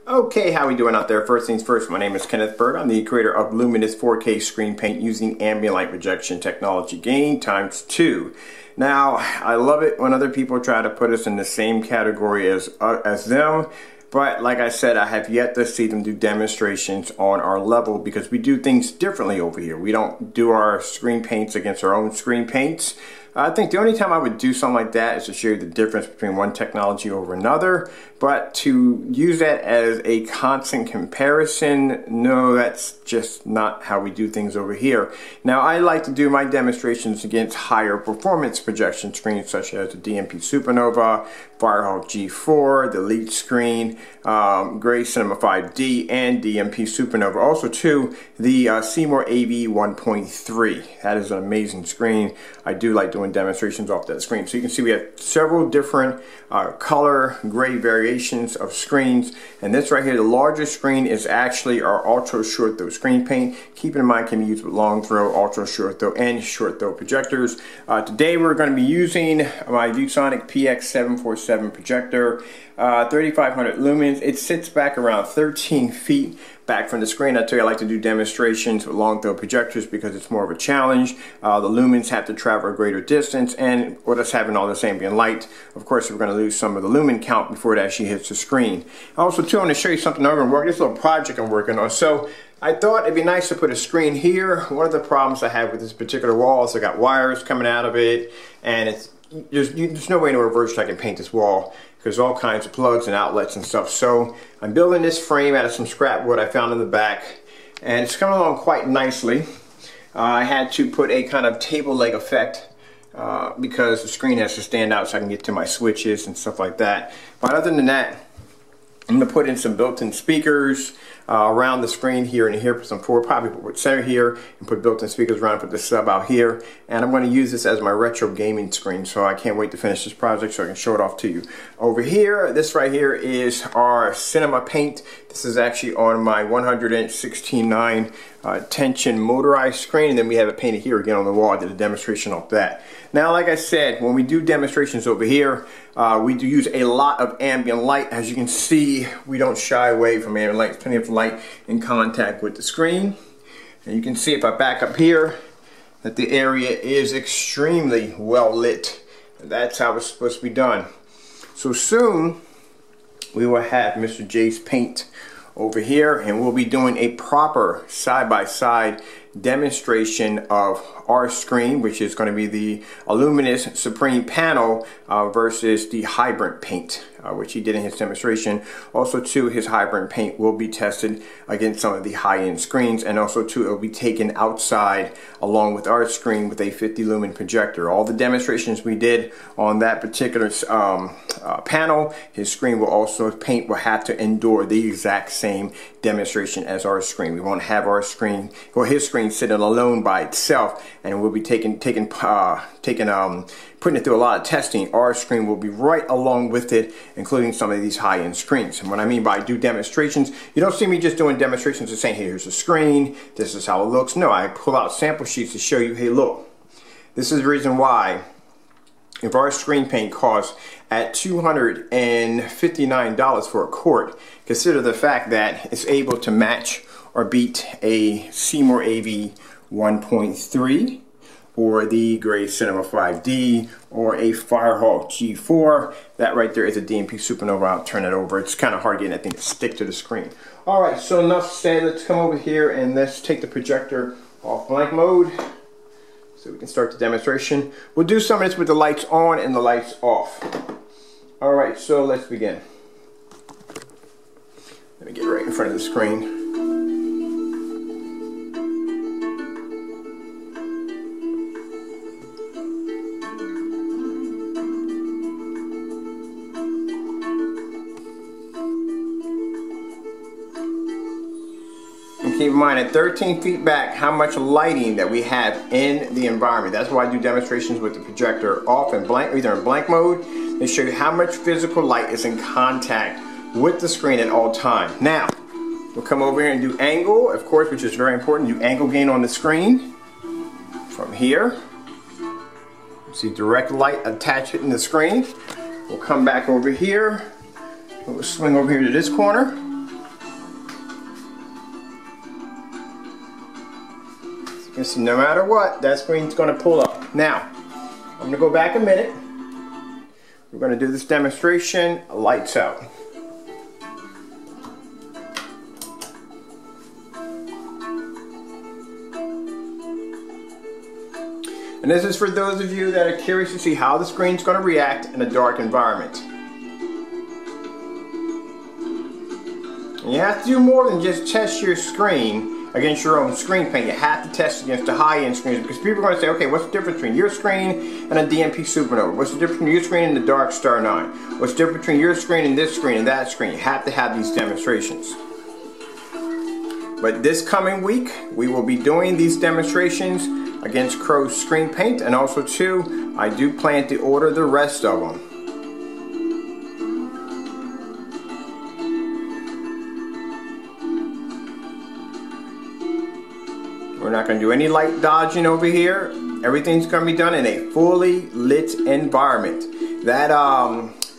Okay, how we doing out there? First things first, my name is Kenneth Bird. I'm the creator of Luminous 4K screen paint using ambient light projection technology, gain times 2. Now, I love it when other people try to put us in the same category as them. But like I said, I have yet to see them do demonstrations on our level because we do things differently over here. We don't do our screen paints against our own screen paints. I think the only time I would do something like that is to show you the difference between one technology over another. But to use that as a constant comparison, no, that's just not how we do things over here. Now, I like to do my demonstrations against higher performance projection screens such as the DMP Supernova, Firehawk G4, the Elite screen, Gray Cinema 5D, and DMP Supernova. Also, too, the Seymour AV 1.3. That is an amazing screen. I do like doing demonstrations off that screen. So you can see we have several different color gray variations of screens, and this right here, the largest screen, is actually our ultra short throw screen paint. Keep in mind, can be used with long throw, ultra short throw, and short throw projectors. Today we're going to be using my ViewSonic PX747 projector, 3500 lumens. It sits back around 13 feet back from the screen. I tell you, I like to do demonstrations with long throw projectors because it's more of a challenge. The lumens have to travel a greater distance, and with us having all this ambient light, of course, we're going to lose some of the lumen count before it actually hits the screen. Also, too, I want to show you something I'm going to work. This little project I'm working on. So I thought it'd be nice to put a screen here. One of the problems I have with this particular wall is I got wires coming out of it, and there's no way in a reverse I can paint this wall because all kinds of plugs and outlets and stuff. So I'm building this frame out of some scrap wood I found in the back, and it's coming along quite nicely. I had to put a kind of table leg effect because the screen has to stand out so I can get to my switches and stuff like that. But other than that, I'm going to put in some built-in speakers around the screen here and here. Put some forward, probably put center here, and put built-in speakers around. Put the sub out here, and I'm going to use this as my retro gaming screen. So I can't wait to finish this project so I can show it off to you. Over here, this right here is our cinema paint. This is actually on my 116.9 tension motorized screen, and then we have it painted here again on the wall. I did a demonstration of that. Now, like I said, when we do demonstrations over here, we do use a lot of ambient light. As you can see, we don't shy away from ambient light. There's plenty of light in contact with the screen. And you can see if I back up here that the area is extremely well lit. That's how it's supposed to be done. So soon we will have Mr. J's paint over here, and we'll be doing a proper side-by-side demonstration of our screen, which is going to be the Luminous Supreme panel versus the Hybrant paint, which he did in his demonstration. Also, too, his Hybrant paint will be tested against some of the high-end screens, and also, too, it will be taken outside along with our screen with a 50 lumen projector. All the demonstrations we did on that particular panel, his screen will also, paint will have to endure the exact same demonstration as our screen. We won't have our screen, or his screen, sitting alone by itself, and we'll be putting it through a lot of testing. Our screen will be right along with it, including some of these high-end screens. And what I mean by do demonstrations, you don't see me just doing demonstrations and saying, hey, here's a screen, this is how it looks. No, I pull out sample sheets to show you, hey, look, this is the reason why if our screen paint costs at $259 for a quart, consider the fact that it's able to match or beat a Seymour AV 1.3 or the Gray Cinema 5D or a Firehawk G4. That right there is a DMP Supernova. I'll turn it over. It's kind of hard getting that thing to stick to the screen. Alright, so enough said. Let's come over here and let's take the projector off blank mode so we can start the demonstration. We'll do some of this with the lights on and the lights off. Alright, so let's begin. Let me get right in front of the screen. Keep in mind, at 13 feet back, how much lighting that we have in the environment. That's why I do demonstrations with the projector off in blank, either in blank mode. They show you how much physical light is in contact with the screen at all times. Now, we'll come over here and do angle, of course, which is very important. Do angle gain on the screen from here. See direct light attached in the screen. We'll come back over here. We'll swing over here to this corner. So no matter what, that screen's going to pull up. Now, I'm going to go back a minute. We're going to do this demonstration, lights out. And this is for those of you that are curious to see how the screen's going to react in a dark environment. And you have to do more than just test your screen against your own screen paint. You have to test against the high-end screens, because people are going to say, okay, what's the difference between your screen and a DMP Supernova? What's the difference between your screen and the Dark Star 9? What's the difference between your screen and this screen and that screen? You have to have these demonstrations. But this coming week, we will be doing these demonstrations against Crow's screen paint, and also too, I do plan to order the rest of them. We're not going to do any light dodging over here. Everything's going to be done in a fully lit environment. That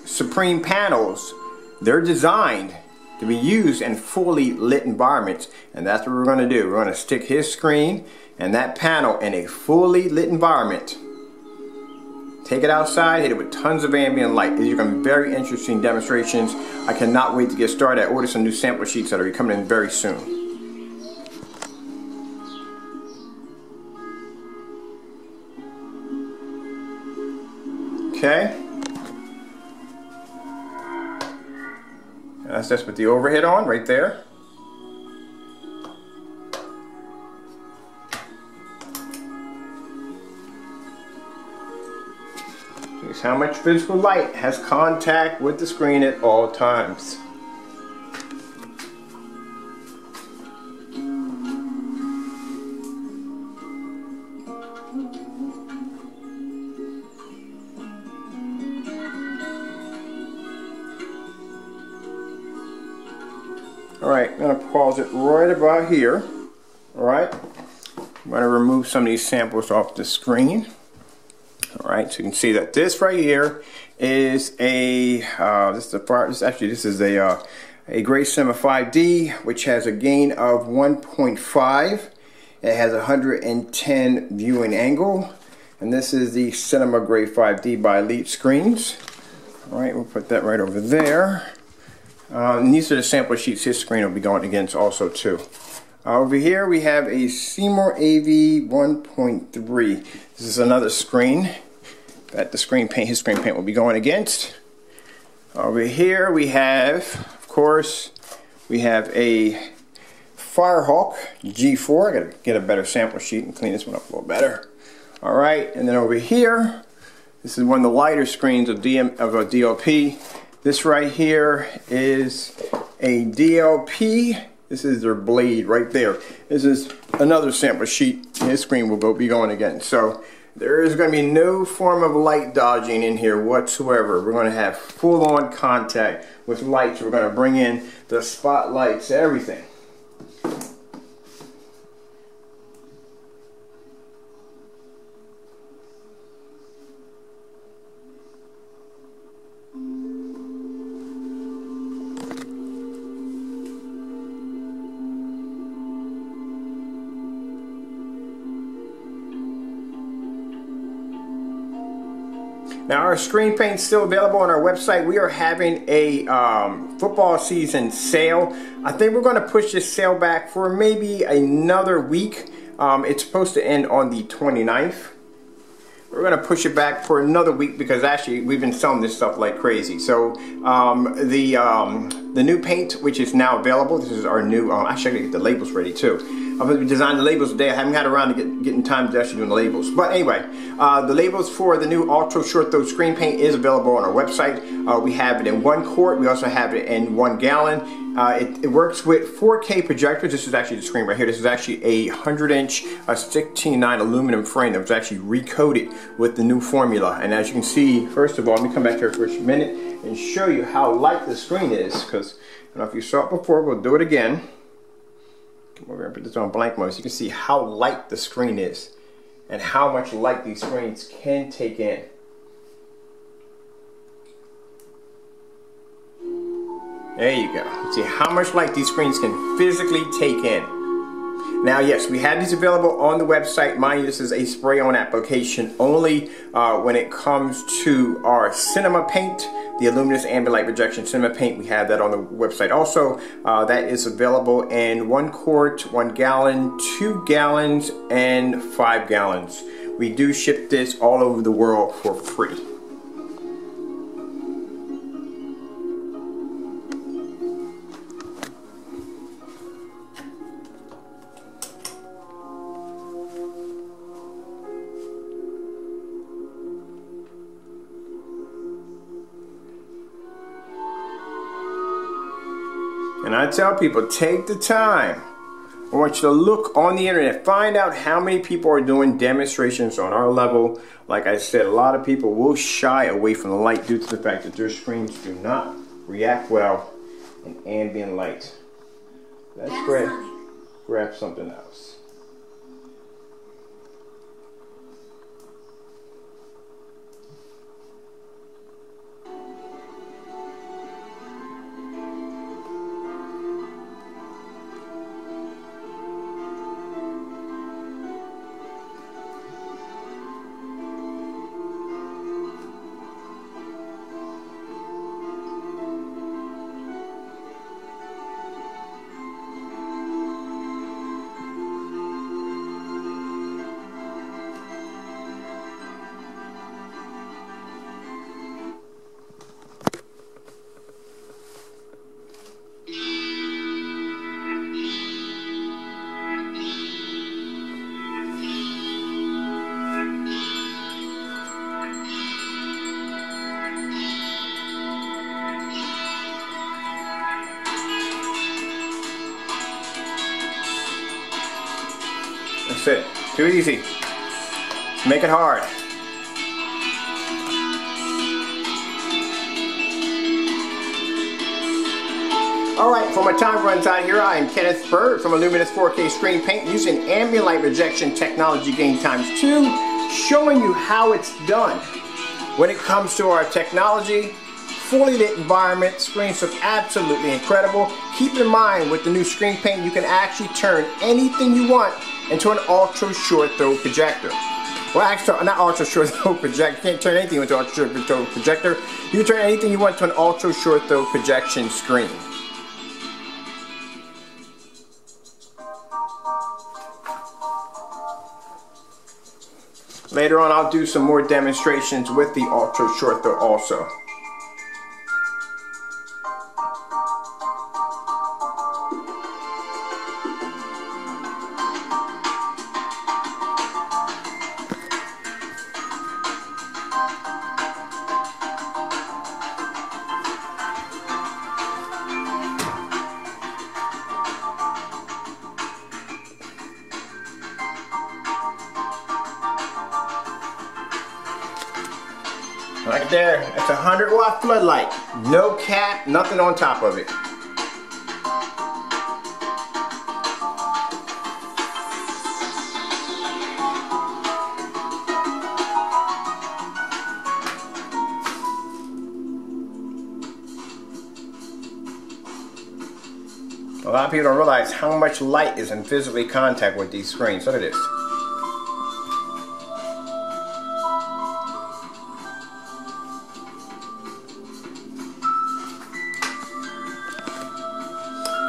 Supreme panels, they're designed to be used in fully lit environments, and that's what we're going to do. We're going to stick his screen and that panel in a fully lit environment. Take it outside, hit it with tons of ambient light. These are going to be very interesting demonstrations. I cannot wait to get started. I ordered some new sample sheets that are coming in very soon. Okay. That's just with the overhead on right there. Here's how much physical light has contact with the screen at all times. Alright, I'm going to pause it right about here. Alright, I'm going to remove some of these samples off the screen. Alright, so you can see that this right here is a this is a Gray Cinema 5D, which has a gain of 1.5. It has 110 viewing angle, and this is the Cinema Gray 5D by Elite Screens. Alright, we'll put that right over there. And these are the sample sheets his screen will be going against also too. Over here we have a Seymour AV 1.3. This is another screen that his screen paint will be going against. Over here we have, of course, we have a Firehawk G4. I gotta get a better sample sheet and clean this one up a little better. Alright, and then over here, this is one of the lighter screens of a DLP. This right here is a DLP. This is their blade right there. This is another sample sheet his screen will be going against. So there is going to be no form of light dodging in here whatsoever. We're going to have full-on contact with lights. We're going to bring in the spotlights, everything. Now our screen paint is still available on our website. We are having a football season sale. I think we're going to push this sale back for maybe another week. It's supposed to end on the 29th. We're going to push it back for another week because actually we've been selling this stuff like crazy. So the new paint, which is now available, this is our new, actually I gotta get the labels ready too. I'm going to be designing the labels today. I haven't got around to getting time to actually doing the labels. But anyway, the labels for the new Ultra Short Throw screen paint is available on our website. We have it in 1 quart. We also have it in 1 gallon. It works with 4K projectors. This is actually the screen right here. This is actually a 100-inch 16:9 aluminum frame that was actually recoated with the new formula. And as you can see, first of all, let me come back here for a minute and show you how light the screen is. Because I don't know if you saw it before, we'll do it again. Come over and put this on blank mode so you can see how light the screen is and how much light these screens can take in. There you go. See how much light these screens can physically take in. Now, yes, we have these available on the website. Mind you, this is a spray-on application only. When it comes to our cinema paint, the Illuminous Ambient Light Rejection Cinema Paint, we have that on the website also. That is available in 1 quart, 1 gallon, 2 gallons, and 5 gallons. We do ship this all over the world for free. And I tell people, take the time. I want you to look on the internet, find out how many people are doing demonstrations on our level. Like I said, a lot of people will shy away from the light due to the fact that their screens do not react well in ambient light. Let's grab something else. That's it. Too easy. Let's make it hard. Alright, for my time runs out here, I am Kenneth Bird from Illuminous 4K Screen Paint using Ambient Light Rejection Technology Gain ×2, showing you how it's done. When it comes to our technology, fully lit environment, screens look absolutely incredible. Keep in mind, with the new Screen Paint, you can actually turn anything you want into an ultra short throw projector. Well, actually, not ultra short throw projector. You can't turn anything into an ultra short throw projector. You can turn anything you want to an ultra short throw projection screen. Later on, I'll do some more demonstrations with the ultra short throw also. Right there, that's a 100-watt floodlight. No cap, nothing on top of it. A lot of people don't realize how much light is in physical contact with these screens. Look at this.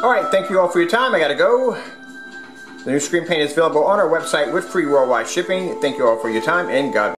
Alright, thank you all for your time. I gotta go. The new Screen Paint is available on our website with free worldwide shipping. Thank you all for your time, and God bless.